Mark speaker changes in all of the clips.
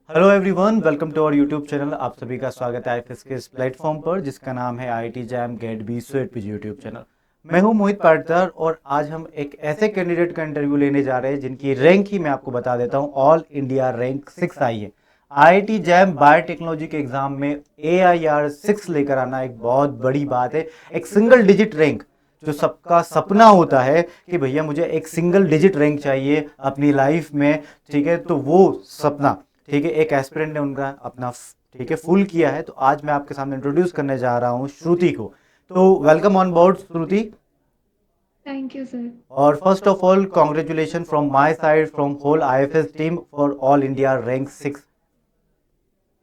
Speaker 1: Hello everyone, welcome to our YouTube channel. आप सभी का स्वागत है आईएफएस के इस प्लेटफॉर्म पर जिसका नाम है आईआईटी जैम गेट बी स्वेट पीजी यूट्यूब चैनल। मैं हूं मोहित पाटकर और आज हम एक ऐसे कैंडिडेट का इंटरव्यू लेने जा रहे हैं जिनकी रैंक ही मैं आपको बता देता हूं, ऑल इंडिया रैंक 6 आई है। आईआईटी जैम बायोटेक्नोलॉजी के एग्जाम में AIR 6 लेकर आना एक बहुत बड़ी बात है। एक सिंगल डिजिट रैंक जो सबका सपना होता है कि भैया मुझे एक सिंगल डिजिट रैंक चाहिए अपनी लाइफ में, ठीक है, तो वो सपना, ठीक है, एक एस्पिरेंट ने उनका अपना, ठीक है, फुल किया है। तो आज मैं आपके सामने इंट्रोड्यूस करने जा रहा हूँ श्रुति को। तो welcome on board Shruti.
Speaker 2: Thank you sir.
Speaker 1: और first of all congratulation from my side, from whole IFS team for all India rank 6।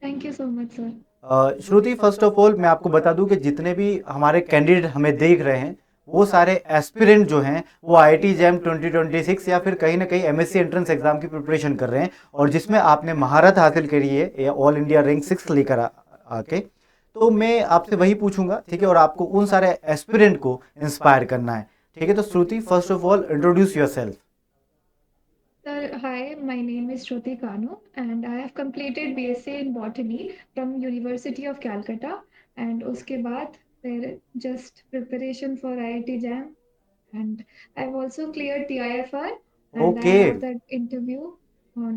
Speaker 2: Thank you so much sir.
Speaker 1: Shruti, first of all मैं आपको बता दूं कि जितने भी हमारे कैंडिडेट हमें देख रहे हैं वो सारे एस्पिरेंट जो हैं वो आईआईटी जैम 2026 या फिर कहीं ना कहीं एमएससी एंट्रेंस एग्जाम की प्रिपरेशन कर रहे हैं और जिसमें आपने महारत हासिल करी है ऑल इंडिया रैंक 6 लेकर आके। तो मैं आपसे वही पूछूंगा, ठीक है, और आपको उन सारे एस्पिरेंट को इंस्पायर करना है, ठीक है। तो Shruti, first of all introduce yourself.
Speaker 2: Sir, hi, my name is Shruti Kanu and I have completed BSc in Botany from University of Calcutta and उसके बाद फिर just preparation for IIT JAM and I've also cleared TIFR and I
Speaker 1: okay,
Speaker 2: have that interview on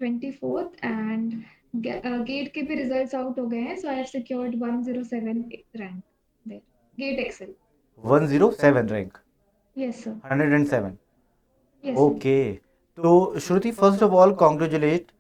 Speaker 2: 24th and gate के भी results out हो गए हैं, so I have secured 107 rank there. Gate Excel.
Speaker 1: 107 rank,
Speaker 2: Yes sir.
Speaker 1: 107।
Speaker 2: Yes sir.
Speaker 1: Okay, तो Shruti first of all congratulate,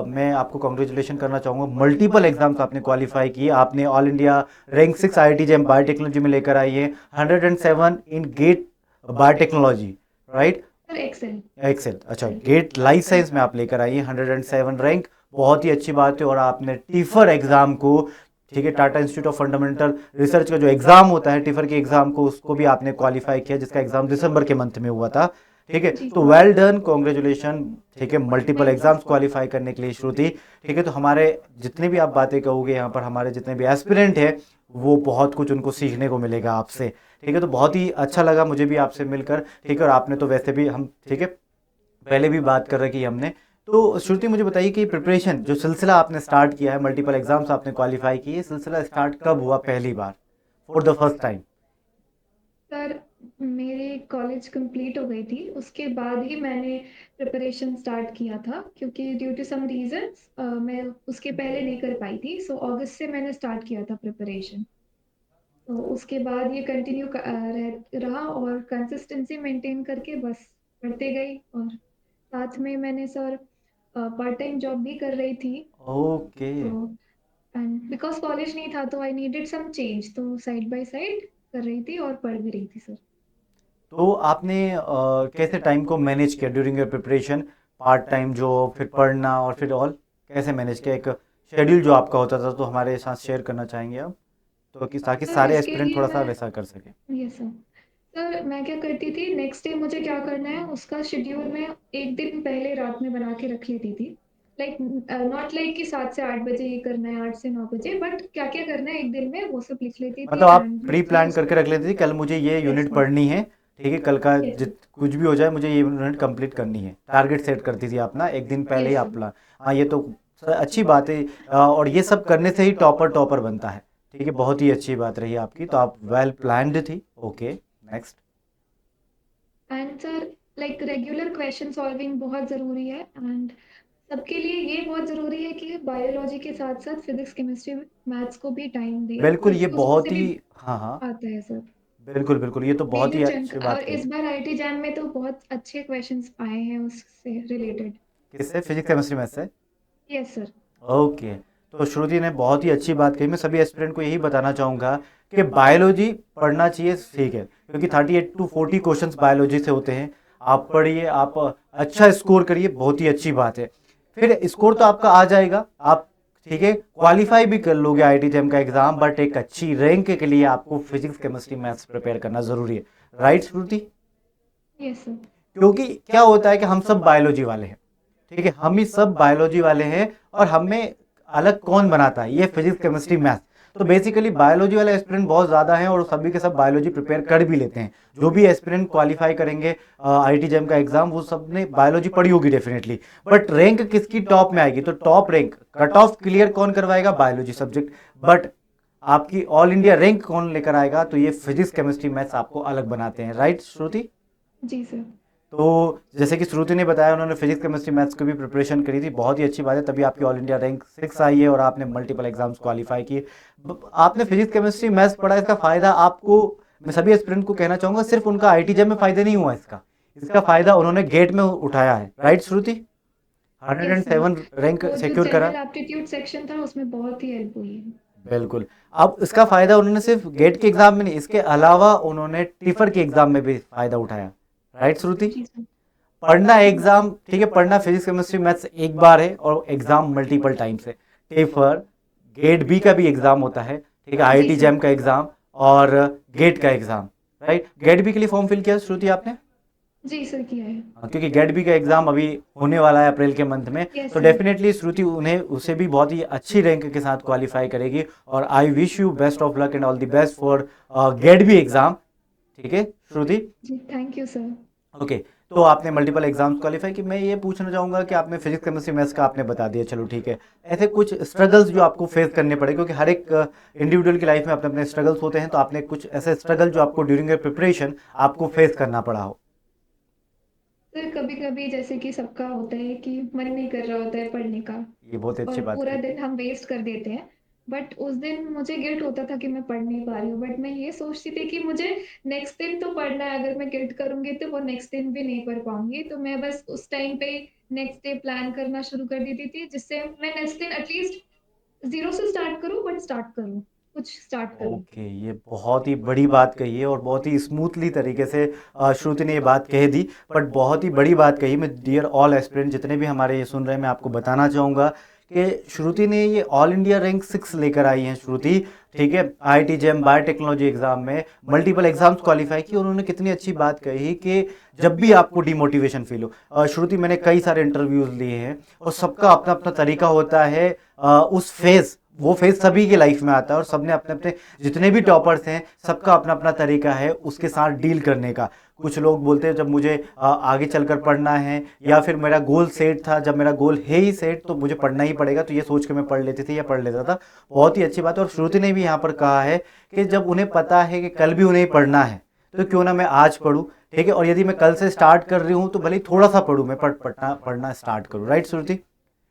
Speaker 1: मैं आपको congratulation करना चाहूँगा। मल्टीपल एग्जाम्स आपने क्वालिफाई किए, आपने all India rank 6 IIT JAM biotechnology में लेकर आई है, 107 in GATE biotechnology, right?
Speaker 2: Sir XL.
Speaker 1: XL, अच्छा, गेट लाइफ साइंस में आप लेकर आई है 107 रैंक, बहुत ही अच्छी बात है। और आपने टीफर एग्जाम को, ठीक है, Tata institute of fundamental research का जो एग्जाम होता है टीफर के एग्जाम को, उसको भी आपने क्वालिफाई किया जिसका एग्जाम दिसंबर के मंथ में हुआ था, ठीक है।
Speaker 2: जी
Speaker 1: तो
Speaker 2: सर।
Speaker 1: वेल डन, कॉन्ग्रेचुलेशन, ठीक है, multiple
Speaker 2: thank you
Speaker 1: exams
Speaker 2: sir.
Speaker 1: Qualify करने के लिए श्रुति, ठीक है। तो हमारे जितने भी आप बातें कहोगे यहाँ पर, हमारे जितने भी एस्पिरेंट है वो बहुत कुछ उनको सीखने को मिलेगा आपसे, ठीक है। तो बहुत ही अच्छा लगा मुझे भी आपसे मिलकर, ठीक है। और आपने तो वैसे भी हम, ठीक है, पहले भी बात कर रखी है हमने। तो श्रुति मुझे बताइए कि प्रिपरेशन जो सिलसिला आपने स्टार्ट किया है, मल्टीपल एग्जाम्स आपने क्वालिफाई किए, सिलसिला स्टार्ट कब हुआ पहली बार, for the first time?
Speaker 2: Sir मेरी कॉलेज कंप्लीट हो गई थी, उसके बाद ही मैंने प्रिपरेशन स्टार्ट किया था क्योंकि ड्यू टू सम रीजंस मैं उसके पहले नहीं कर पाई थी, सो अगस्त से मैंने स्टार्ट किया था प्रिपरेशन। तो उसके बाद ये कंटिन्यू रहा और कंसिस्टेंसी मेंटेन करके बस पढ़ते गई और साथ में मैंने सर पार्ट टाइम जॉब भी कर रही थी।
Speaker 1: ओके,
Speaker 2: तो एंड बिकॉज कॉलेज नहीं था तो आई नीडेड सम चेंज, तो साइड बाय साइड कर रही थी और पढ़ भी रही थी सर।
Speaker 1: तो आपने कैसे टाइम को मैनेज किया during your preparation, part time job, फिर पढ़ना और फिर ऑल, कैसे मैनेज किया एक शेड्यूल जो आपका होता था, तो हमारे साथ शेयर करना चाहेंगे आप, तो कि ताकि
Speaker 2: सर
Speaker 1: सारे
Speaker 2: इसके
Speaker 1: एस्पिरेंट
Speaker 2: लिए
Speaker 1: थोड़ा सा
Speaker 2: मैं,
Speaker 1: वैसा कर सके।
Speaker 2: Yes sir. सर मैं क्या करती थी, नेक्स्ट डे मुझे क्या करना है उसका शेड्यूल मैं एक दिन पहले रात में बना के रख लेती थी। लाइक नॉट लाइक कि 7 से 8 बजे ये करना है, 8 से 9 बजे, बट क्या क्या करना है एक दिन में वो सब लिख लेती थी
Speaker 1: मतलब आप
Speaker 2: and
Speaker 1: pre
Speaker 2: next day
Speaker 1: plan करके
Speaker 2: उसको।
Speaker 1: रख लेते थे, कल मुझे ये
Speaker 2: यस
Speaker 1: यूनिट
Speaker 2: सर।
Speaker 1: पढ़नी है, ठीक है, कल का
Speaker 2: यस सर।
Speaker 1: जित कुछ भी हो जाए मुझे ये यूनिट कंप्लीट करनी है, टारगेट सेट करती थी आप ना एक दिन पहले ही
Speaker 2: यस
Speaker 1: आप
Speaker 2: सर।
Speaker 1: प्लान। हाँ, ये तो अच्छी बात है। और ये सब करने से ही टॉपर टॉपर बनता है, ठीक है, बहुत ही अच्छी बात रही आपकी, तो आप वेल प्लान्ड थी। Okay, next.
Speaker 2: And sir like regular question solving बहुत ज़रूरी है एंड सबके लिए ये बहुत ज़रूरी है कि बायोलॉजी के साथ साथ फिजिक्स केमिस्ट्री मैथ्स को भी टाइम दे
Speaker 1: बिल्कुल, ये
Speaker 2: क्योंकि उसमें से
Speaker 1: बहुत ही,
Speaker 2: भी
Speaker 1: हाँ हाँ,
Speaker 2: आता है सर।
Speaker 1: बिल्कुल बिल्कुल, ये तो बहुत ही
Speaker 2: मेजर चंक,
Speaker 1: अच्छी बात
Speaker 2: और
Speaker 1: कही।
Speaker 2: इस बार आईटी जैम में तो बहुत अच्छे क्वेश्चंस आए हैं उससे रिलेटेड।
Speaker 1: किससे, फिजिक्स केमिस्ट्री में से?
Speaker 2: Yes sir.
Speaker 1: ओके, तो श्रुति ने बहुत ही अच्छी बात कही। मैं सभी एस्पिरेंट को यही बताना चाहूँगा कि बायोलॉजी पढ़ना चाहिए, ठीक है, क्योंकि 38 to 40 क्वेश्चंस बायोलॉजी से होते हैं। आप पढ़िए, आप अच्छा स्कोर करिए, बहुत ही अच्छी बात है। फिर स्कोर तो आपका आ जाएगा, आप, ठीक है, क्वालिफाई भी कर लोगे आईआईटी जेम का एग्जाम, बट एक अच्छी रैंक के लिए आपको फिजिक्स केमिस्ट्री मैथ्स प्रिपेयर करना जरूरी है, राइट श्रुति?
Speaker 2: Yes sir.
Speaker 1: क्योंकि क्या होता है कि हम सब बायोलॉजी वाले हैं, ठीक है, हम ही सब बायोलॉजी वाले हैं, और हमें अलग कौन बनाता है, ये फिजिक्स केमिस्ट्री मैथ। तो बेसिकली बायोलॉजी वाले एस्पिरेंट बहुत ज़्यादा हैं और सभी के सब बायोलॉजी प्रिपेयर कर भी लेते हैं। जो भी एस्पिरेंट क्वालिफाई करेंगे आईटी जैम का एग्जाम, वो सब ने बायोलॉजी पढ़ी होगी डेफिनेटली। बट रैंक किसकी टॉप में आएगी, तो top rank cut off clear कौन करवाएगा, बायोलॉजी सब्जेक्ट। बट आपकी ऑल इंडिया रैंक कौन लेकर आएगा, तो ये फिजिक्स केमिस्ट्री मैथ्स आपको अलग बनाते हैं, राइट श्रुति?
Speaker 2: जी सर।
Speaker 1: तो जैसे कि श्रुति ने बताया, उन्होंने फिजिक्स केमिस्ट्री मैथ्स की भी प्रिपरेशन करी थी, बहुत ही अच्छी बात है, तभी आपकी ऑल इंडिया रैंक 6 आई है और आपने मल्टीपल एग्जाम्स क्वालिफाई किए। आपने फिजिक्स केमिस्ट्री मैथ्स पढ़ा, इसका फायदा आपको, मैं सभी एस्पिरेंट को कहना चाहूंगा, सिर्फ उनका आईटी जैम में फायदा नहीं हुआ, इसका फायदा उन्होंने गेट में उठाया है, right Shruti?
Speaker 2: Yes sir.
Speaker 1: 107 rank
Speaker 2: वो जो
Speaker 1: सिक्योर करा।
Speaker 2: जनरल एप्टीट्यूड सेक्शन था उसमें बहुत ही हेल्प हुई है।
Speaker 1: बिल्कुल। अब इसका फायदा उन्होंने सिर्फ गेट के एग्जाम में नहीं, इसके अलावा उन्होंने टिफर के एग्जाम में भी फायदा उठाया, राइट श्रुति?
Speaker 2: जी सर।
Speaker 1: पढ़ना एग्जाम ठीक है, पढ़ना फिजिक्स केमिस्ट्री मैथ्स एक बार है और एग्जाम मल्टीपल टाइम्स है। टिफर, गेट बी का भी एग्जाम होता है, ठीक है,
Speaker 2: जी
Speaker 1: आईआईटी
Speaker 2: सर।
Speaker 1: जैम का एग्जाम और गेट का एग्जाम, राइट? गेट बी के लिए फॉर्म फिल किया श्रुति आपने?
Speaker 2: जी सर किया है।
Speaker 1: हाँ, क्योंकि गेट बी का एग्जाम अभी होने वाला है अप्रैल के मंथ में,
Speaker 2: यस
Speaker 1: तो
Speaker 2: सर।
Speaker 1: डेफिनेटली श्रुति उन्हें उसे भी बहुत ही अच्छी रैंक के साथ क्वालिफाई करेगी। और I wish you best of luck and all the best for GATE B exam, ठीक है श्रुति?
Speaker 2: जी थैंक यू सर।
Speaker 1: ओके। तो आपने मल्टीपल एग्जाम्स क्वालिफाई की, मैं ये पूछना चाहूंगा कि आपने फिजिक्स केमिस्ट्री मैथ्स का आपने बता दिया, चलो ठीक है, ऐसे कुछ स्ट्रगल्स जो आपको फेस करने पड़े, क्योंकि हर एक इंडिविजुअल की लाइफ में अपने अपने स्ट्रगल्स होते हैं, तो आपने कुछ ऐसे स्ट्रगल जो आपको ड्यूरिंग ए प्रिपरेशन आपको फेस करना पड़ा हो?
Speaker 2: सर कभी कभी जैसे कि सबका होता है कि मन नहीं कर रहा होता है पढ़ने का,
Speaker 1: ये बहुत अच्छी
Speaker 2: और
Speaker 1: बात
Speaker 2: पूरा
Speaker 1: कही।
Speaker 2: दिन हम वेस्ट कर देते हैं। बट उस दिन मुझे गिल्ट होता था कि मैं पढ़ नहीं पा रही हूँ, बट मैं ये सोचती थी कि मुझे नेक्स्ट दिन तो पढ़ना है, अगर मैं गिल्ट करूंगी तो वो नेक्स्ट दिन भी नहीं पढ़ पाऊंगी, तो मैं बस उस टाइम पे नेक्स्ट डे प्लान करना शुरू कर देती थी, जिससे मैं नेक्स्ट दिन एटलीस्ट जीरो से स्टार्ट करूँ, बट स्टार्ट करूँ, कुछ स्टार्ट करूँ।
Speaker 1: ओके, ये बहुत ही बड़ी बात कही है और बहुत ही स्मूथली तरीके से श्रुति ने ये बात कह दी, बट बहुत ही बड़ी बात कही। मैं डियर ऑल एस्पिरेंट जितने भी हमारे ये सुन रहे हैं, मैं आपको बताना चाहूँगा कि श्रुति ने ये ऑल इंडिया रैंक 6 लेकर आई हैं श्रुति, ठीक है, आईआईटी जेम बायोटेक्नोलॉजी एग्जाम में मल्टीपल एग्जाम्स क्वालिफाई की। और उन्होंने कितनी अच्छी बात कही कि जब भी आपको डिमोटिवेशन फील हो, श्रुति मैंने कई सारे इंटरव्यूज लिए हैं और सबका अपना अपना तरीका होता है, उस फेज, वो फेज सभी की लाइफ में आता है और सबने अपने अपने, जितने भी टॉपर्स हैं सबका अपना अपना तरीका है उसके साथ डील करने का। कुछ लोग बोलते हैं जब मुझे आगे चलकर पढ़ना है, या फिर मेरा गोल सेट था, जब मेरा गोल है ही सेट तो मुझे पढ़ना ही पड़ेगा, तो ये सोच के मैं पढ़ लेती थी या पढ़ लेता था। बहुत ही अच्छी बात है। और श्रुति ने भी यहाँ पर कहा है कि जब उन्हें पता है कि कल भी उन्हें पढ़ना है, तो क्यों ना मैं आज पढ़ूँ, ठीक है, और यदि मैं कल से स्टार्ट कर रही हूँ तो भले ही थोड़ा सा पढ़ूँ, मैं पढ़ना स्टार्ट करूँ, राइट श्रुति?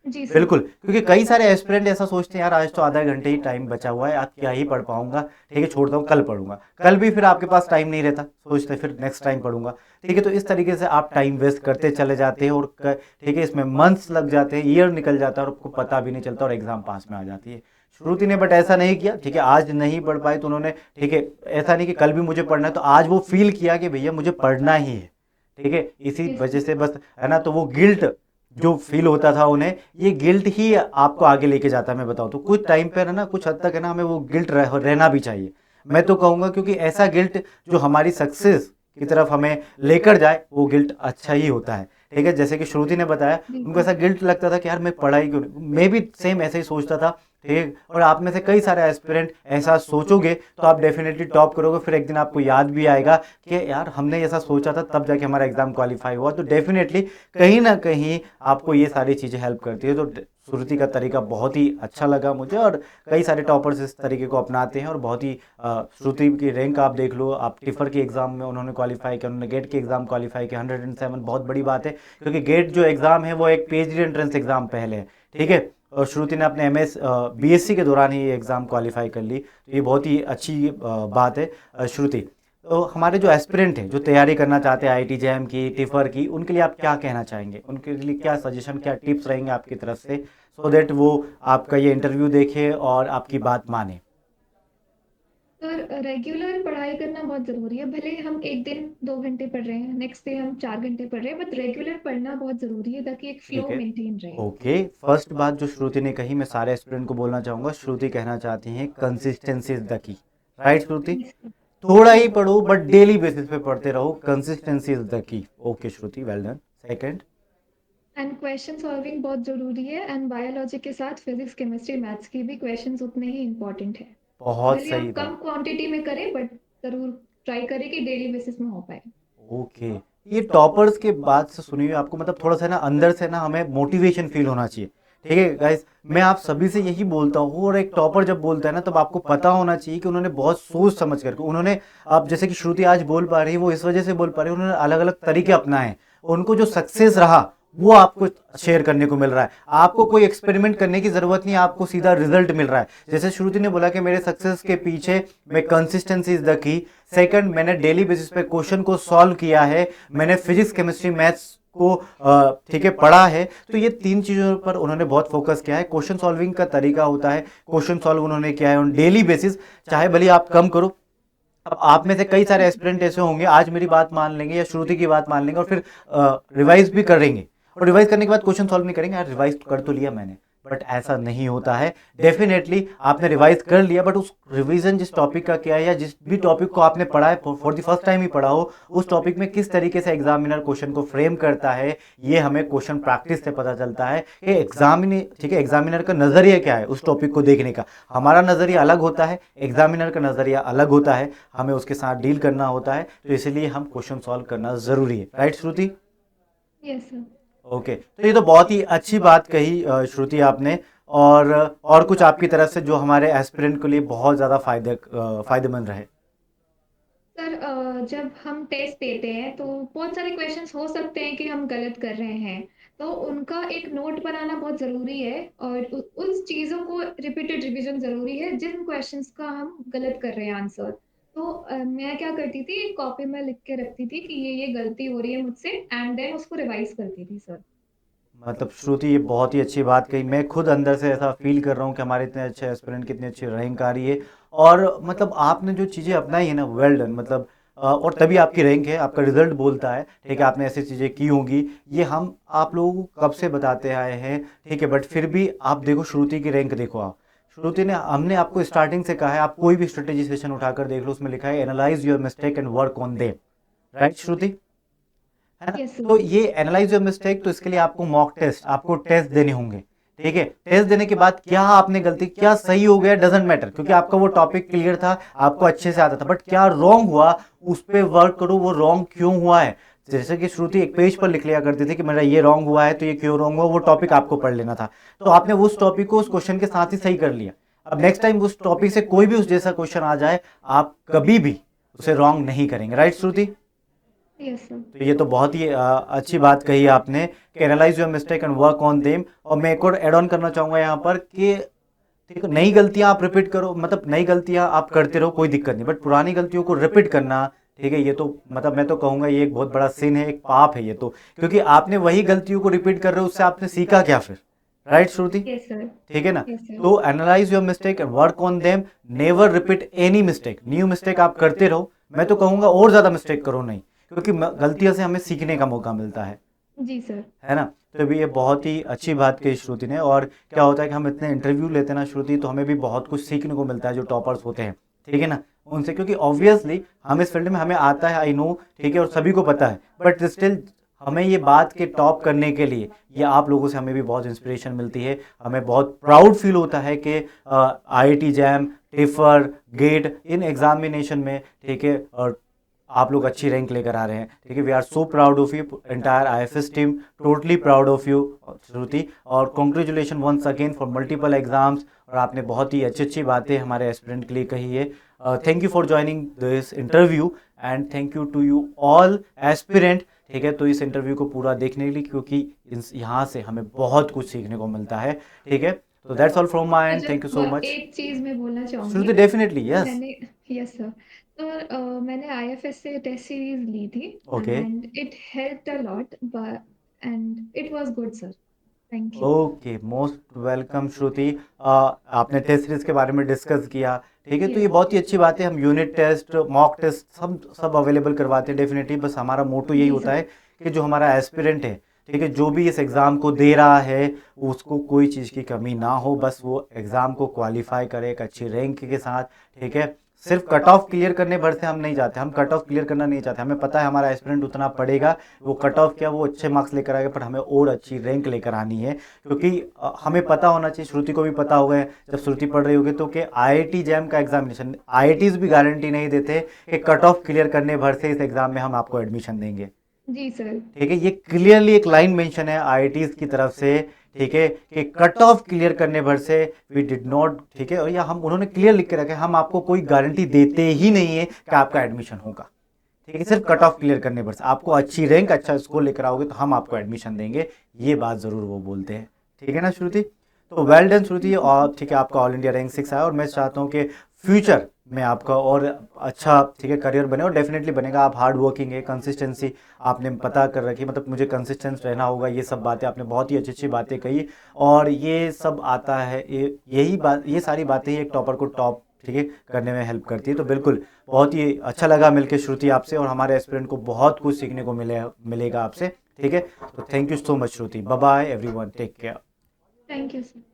Speaker 2: जी सर।
Speaker 1: बिल्कुल, क्योंकि कई सारे एस्पिरेंट ऐसा सोचते हैं यार आज तो आधा घंटे ही टाइम बचा हुआ है, आज क्या ही पढ़ पाऊंगा, ठीक है छोड़ता हूँ, कल पढ़ूंगा। कल भी फिर आपके पास टाइम नहीं रहता, सोचते फिर नेक्स्ट टाइम पढ़ूंगा, ठीक है। तो इस तरीके से आप टाइम वेस्ट करते चले जाते हैं और ठीक है, इसमें मंथ्स लग जाते हैं, ईयर निकल जाता है और आपको पता भी नहीं चलता और एग्जाम पास में आ जाती है। श्रुति ने बट ऐसा नहीं किया, ठीक है, आज नहीं पढ़ पाई तो उन्होंने, ठीक है, ऐसा नहीं कि कल भी मुझे पढ़ना है, तो आज वो फील किया कि भैया मुझे पढ़ना ही है, ठीक है, इसी
Speaker 2: जी
Speaker 1: वजह
Speaker 2: सर।
Speaker 1: से बस, है ना, तो वो गिल्ट जो फील होता था उन्हें, ये गिल्ट ही आपको आगे लेके जाता है। मैं बताऊं तो कुछ टाइम पर है ना, कुछ हद तक है ना, हमें वो गिल्ट रहना भी चाहिए, मैं तो कहूंगा, क्योंकि ऐसा गिल्ट जो हमारी सक्सेस की तरफ हमें लेकर जाए, वो गिल्ट अच्छा ही होता है, ठीक है। जैसे कि श्रुति ने बताया,
Speaker 2: जी
Speaker 1: उनको ऐसा
Speaker 2: सर।
Speaker 1: गिल्ट लगता था कि यार मैं पढ़ाई क्यों नहीं, मैं भी सेम ऐसे ही सोचता था, ठीक है। और आप में से कई सारे एस्पिरेंट ऐसा सोचोगे तो आप डेफिनेटली टॉप करोगे, फिर एक दिन आपको याद भी आएगा कि यार हमने ऐसा सोचा था, तब जाके हमारा एग्जाम क्वालिफाई हुआ। तो डेफिनेटली कहीं ना कहीं आपको ये सारी चीज़ें हेल्प करती है। तो श्रुति का तरीका बहुत ही अच्छा लगा मुझे, और कई सारे टॉपर्स इस तरीके को अपनाते हैं और बहुत ही श्रुति की रैंक आप देख लो, आप टिफर के एग्जाम में उन्होंने क्वालिफाई किया, उन्होंने गेट के एग्जाम क्वालिफाई किया, 107 बहुत बड़ी बात है, क्योंकि गेट जो एग्जाम है वो एक पीएचडी एंट्रेंस एग्जाम पहले है, ठीक है। और श्रुति ने अपने एमएस बीएससी के दौरान ही ये एग्ज़ाम क्वालिफाई कर ली, तो ये बहुत ही अच्छी बात है। श्रुति, तो हमारे जो एस्पिरेंट हैं जो तैयारी करना चाहते हैं आईआईटी जैम की, टिफर की, उनके लिए आप क्या कहना चाहेंगे, उनके लिए क्या सजेशन, क्या टिप्स रहेंगे आपकी तरफ से, सो दैट वो आपका ये इंटरव्यू देखे और आपकी बात माने?
Speaker 2: सर रेगुलर पढ़ाई करना बहुत ज़रूरी है, भले हम एक दिन 2 घंटे पढ़ रहे हैं, नेक्स्ट डे हम 4 घंटे पढ़ रहे हैं, बट रेगुलर पढ़ना बहुत ज़रूरी है ताकि एक
Speaker 1: ठीक
Speaker 2: फ्लो
Speaker 1: है,
Speaker 2: मेंटेन रहे।
Speaker 1: ओके। फर्स्ट बात जो श्रुति ने कही, मैं सारे स्टूडेंट को बोलना चाहूँगा, श्रुति कहना चाहती हैं consistency is the key, right Shruti?
Speaker 2: जी सर।
Speaker 1: थोड़ा ही
Speaker 2: यस।
Speaker 1: पढ़ो बट डेली बेसिस पे पढ़ते रहो, consistency is the key. Okay Shruti, well done. Second?
Speaker 2: And question solving बहुत ज़रूरी है, एंड बायोलॉजी के साथ फिजिक्स केमिस्ट्री मैथ्स की भी क्वेश्चंस उतने ही इम्पोर्टेंट है।
Speaker 1: बहुत
Speaker 2: भले
Speaker 1: सही
Speaker 2: आप
Speaker 1: बात।
Speaker 2: कम क्वांटिटी में करें बट ज़रूर ट्राई करें कि डेली बेसिस में हो पाए।
Speaker 1: ओके, ये टॉपर्स के बात से सुनी हुई आपको मतलब थोड़ा सा ना अंदर से ना हमें मोटिवेशन फील होना चाहिए। ठीक है गाइस, मैं आप सभी से यही बोलता हूँ, और एक टॉपर जब बोलता है ना तब आपको पता होना चाहिए कि उन्होंने बहुत सोच समझ करके उन्होंने, आप जैसे कि श्रुति आज बोल पा रही है वो इस वजह से बोल पा रही है, उन्होंने अलग अलग तरीके अपनाए हैं, उनको जो सक्सेस रहा वो आपको शेयर करने को मिल रहा है। आपको कोई एक्सपेरिमेंट करने की जरूरत नहीं, आपको सीधा रिजल्ट मिल रहा है। जैसे श्रुति ने बोला कि मेरे सक्सेस के पीछे मैं कंसिस्टेंसी इज द की, सेकंड मैंने डेली बेसिस पे क्वेश्चन को सॉल्व किया है, मैंने फिजिक्स केमिस्ट्री मैथ्स को ठीक है पढ़ा है। तो ये तीन चीजों पर उन्होंने बहुत फोकस किया है। क्वेश्चन सॉल्विंग का तरीका होता है, क्वेश्चन सॉल्व उन्होंने किया है ऑन डेली बेसिस, चाहे भले आप कम करो। अब आप में से कई सारे एस्पिरेंट ऐसे होंगे आज मेरी बात मान लेंगे या श्रुति की बात मान लेंगे और फिर रिवाइज भी करेंगे, और रिवाइज करने के बाद क्वेश्चन सॉल्व नहीं करेंगे, यार रिवाइज कर तो लिया मैंने, बट ऐसा नहीं होता है। डेफिनेटली आपने रिवाइज कर लिया, बट उस रिवीजन जिस टॉपिक का किया है या जिस भी टॉपिक को आपने पढ़ा है, फॉर द फर्स्ट टाइम ही पढ़ा हो, उस टॉपिक में किस तरीके से एग्जामिनर क्वेश्चन को फ्रेम करता है, ये हमें क्वेश्चन प्रैक्टिस से पता चलता है कि ठीक है एग्जामिनर का नजरिया क्या है उस टॉपिक को देखने का। हमारा नजरिया अलग होता है, एग्जामिनर का नजरिया अलग होता है, हमें उसके साथ डील करना होता है, तो इसलिए हम क्वेश्चन सॉल्व करना जरूरी है। Right Shruti?
Speaker 2: Yes sir.
Speaker 1: Okay, तो ये तो बहुत ही अच्छी बात कही श्रुति आपने। और कुछ आपकी तरफ से जो हमारे एस्पिरेंट के लिए बहुत ज़्यादा फायदेमंद रहे?
Speaker 2: सर जब हम टेस्ट देते हैं तो बहुत सारे क्वेश्चंस हो सकते हैं कि हम गलत कर रहे हैं, तो उनका एक नोट बनाना बहुत ज़रूरी है और उस चीज़ों को रिपीटेड रिवीजन ज़रूरी है जिन क्वेश्चंस का हम गलत कर रहे हैं आंसर। तो मैं क्या करती थी, एक कॉपी में लिख के रखती थी कि ये गलती हो रही है मुझसे, एंड देन उसको रिवाइज करती थी सर।
Speaker 1: मतलब श्रुति ये बहुत ही अच्छी बात कही, मैं खुद अंदर से ऐसा फील कर रहा हूँ कि हमारे इतने अच्छे एस्पिरेंट कितनी अच्छी रैंक आ रही है। और मतलब आपने जो चीज़ें अपनाई है ना, वेल डन, मतलब और तभी आपकी रैंक है, आपका रिजल्ट बोलता है। ठीक है, आपने ऐसी चीज़ें की होंगी, ये हम आप लोगों को कब से बताते आए हैं। ठीक है, बट फिर भी आप देखो श्रुति की रैंक देखो आप, श्रुति ने, हमने आपको स्टार्टिंग से कहा है आप कोई भी स्ट्रेटेजी सेशन उठाकर देख लो, उसमें लिखा है analyse your mistake and work on them. Right Shruti? है ना?
Speaker 2: यस
Speaker 1: तो
Speaker 2: सर।
Speaker 1: ये एनालाइज योर मिस्टेक, तो इसके लिए आपको मॉक टेस्ट, आपको टेस्ट देने होंगे। ठीक है, टेस्ट देने के बाद क्या आपने गलती, क्या सही हो गया डजेंट मैटर, क्योंकि आपका वो टॉपिक क्लियर था, आपको अच्छे से आता था, बट क्या रॉन्ग हुआ उस पर वर्क करो, वो रॉन्ग क्यों हुआ है। जैसे कि श्रुति एक पेज पर लिख लिया करती थी कि मेरा ये रॉन्ग हुआ है, तो ये क्यों रॉन्ग हुआ, वो टॉपिक आपको पढ़ लेना था। तो आपने उस टॉपिक को उस क्वेश्चन के साथ ही सही कर लिया। अब नेक्स्ट टाइम उस टॉपिक से कोई भी उस जैसा क्वेश्चन आ जाए, आप कभी भी उसे रॉन्ग नहीं करेंगे। राइट श्रुति?
Speaker 2: Yes sir.
Speaker 1: तो ये तो बहुत ही अच्छी बात कही आपने कि analyse your mistake and work on them. और मैं एक और एड ऑन करना चाहूंगा यहाँ पर कि ठीक है, नई गलतियां आप रिपीट करो, मतलब नई गलतियां आप करते रहो कोई दिक्कत नहीं, बट पुरानी गलतियों को रिपीट करना, ठीक है, ये तो मतलब मैं तो कहूंगा ये एक बहुत बड़ा सिन है, एक पाप है ये तो, क्योंकि आपने वही गलतियों को रिपीट कर रहे हो, उससे आपने सीखा क्या फिर। राइट श्रुति?
Speaker 2: Yes sir.
Speaker 1: ठीक है ना?
Speaker 2: Yes sir.
Speaker 1: तो analyse your mistake and work on them, never repeat any mistake, new mistake आप करते रहो। मैं तो कहूंगा और ज्यादा मिस्टेक करो नहीं, क्योंकि गलतियों से हमें सीखने का मौका मिलता
Speaker 2: जी सर।
Speaker 1: है ना? तो भी ये बहुत ही अच्छी बात कही श्रुति ने। और क्या होता है कि हम इतने इंटरव्यू लेते हैं ना श्रुति, तो हमें भी बहुत कुछ सीखने को मिलता है जो टॉपर्स होते हैं, ठीक है ना, उनसे, क्योंकि ऑब्वियसली हम इस फील्ड में, हमें आता है, आई नो, ठीक है, और सभी को पता है, बट स्टिल हमें ये बात के टॉप करने के लिए ये आप लोगों से हमें भी बहुत इंस्पिरेशन मिलती है। हमें बहुत प्राउड फील होता है कि IIT jam, tipper, get in examination में, ठीक है, और आप लोग अच्छी रैंक लेकर आ रहे हैं। ठीक है, we are so proud of you, entire IFS team totally proud of you Shruti. और congratulation once again for multiple exams. और आपने बहुत ही अच्छी अच्छी बातें हमारे एस्पिरेंट के लिए कही है। Thank you for joining this interview and thank you to you all aspirant. ठीक है, तो इस इंटरव्यू को पूरा देखने के लिए, क्योंकि यहाँ से हमें बहुत कुछ सीखने को मिलता है। ठीक है, तो that's all from my end, thank you so much.
Speaker 2: एक चीज मैं बोलना चाहूंगी।
Speaker 1: Shruti definitely yes.
Speaker 2: मैंने यस सर। तो मैंने IFS से टेस्ट सीरीज ली थी
Speaker 1: okay
Speaker 2: and it helped a lot, and it was good sir. Thank you.
Speaker 1: Okay, most welcome Shruti. आपने टेस्ट सीरीज के बारे में डिस्कस किया, ठीक है, तो ये
Speaker 2: यस।
Speaker 1: बहुत ही अच्छी बात है। हम यूनिट टेस्ट, मॉक टेस्ट सब सब अवेलेबल करवाते हैं डेफिनेटली। बस हमारा मोटो यही
Speaker 2: जी
Speaker 1: होता
Speaker 2: सर।
Speaker 1: है कि जो हमारा एस्पिरेंट है, ठीक है, जो भी इस एग्ज़ाम को दे रहा है, उसको कोई चीज़ की कमी ना हो, बस वो एग्ज़ाम को क्वालिफाई करे एक अच्छी रैंक के साथ। ठीक है, सिर्फ कट ऑफ क्लियर करने भर से हम नहीं जाते, हम कट ऑफ क्लियर करना नहीं चाहते, हमें पता है हमारा एस्पिरेंट उतना पढ़ेगा, वो कट ऑफ क्या वो अच्छे मार्क्स लेकर आएगा, पर हमें और अच्छी रैंक लेकर आनी है। क्योंकि हमें पता होना चाहिए, श्रुति को भी पता होगा जब श्रुति पढ़ रही होगी तो, कि IIT जैम का एग्जामिनेशन, IITs भी गारंटी नहीं देते कि कट ऑफ क्लियर करने भर से इस एग्जाम में हम आपको एडमिशन देंगे।
Speaker 2: जी सर।
Speaker 1: ठीक है, ये क्लियरली एक लाइन मेंशन है IITs की तरफ से, ठीक है, कि कट ऑफ क्लियर करने भर से वी डिड नॉट, ठीक है, और या हम उन्होंने क्लियर लिख के रखा है, हम आपको कोई गारंटी देते ही नहीं है कि आपका एडमिशन होगा। ठीक है, सिर्फ कट ऑफ क्लियर करने भर से आपको अच्छी रैंक अच्छा स्कोर लेकर आओगे तो हम आपको एडमिशन देंगे, ये बात जरूर वो बोलते हैं। ठीक है ना श्रुति, तो वेल डन श्रुति, और ठीक है आपका ऑल इंडिया रैंक 6 आया, और मैं चाहता हूँ कि फ्यूचर में आपका और अच्छा, ठीक है, करियर बने, और डेफिनेटली बनेगा। आप हार्ड वर्किंग है, कंसिस्टेंसी आपने पता कर रखी, मतलब मुझे कंसिस्टेंस रहना होगा, ये सब बातें आपने बहुत ही अच्छी अच्छी बातें कही, और ये सब आता है, यही बात, ये सारी बातें ही एक टॉपर को टॉप, ठीक है, करने में हेल्प करती है। तो बिल्कुल बहुत ही अच्छा लगा मिलकर श्रुति आपसे, और हमारे एस्पिरेंट को बहुत कुछ सीखने को मिलेगा आपसे। ठीक है, तो thank you so much Shruti, bye bye everyone, take care.
Speaker 2: Thank you sir.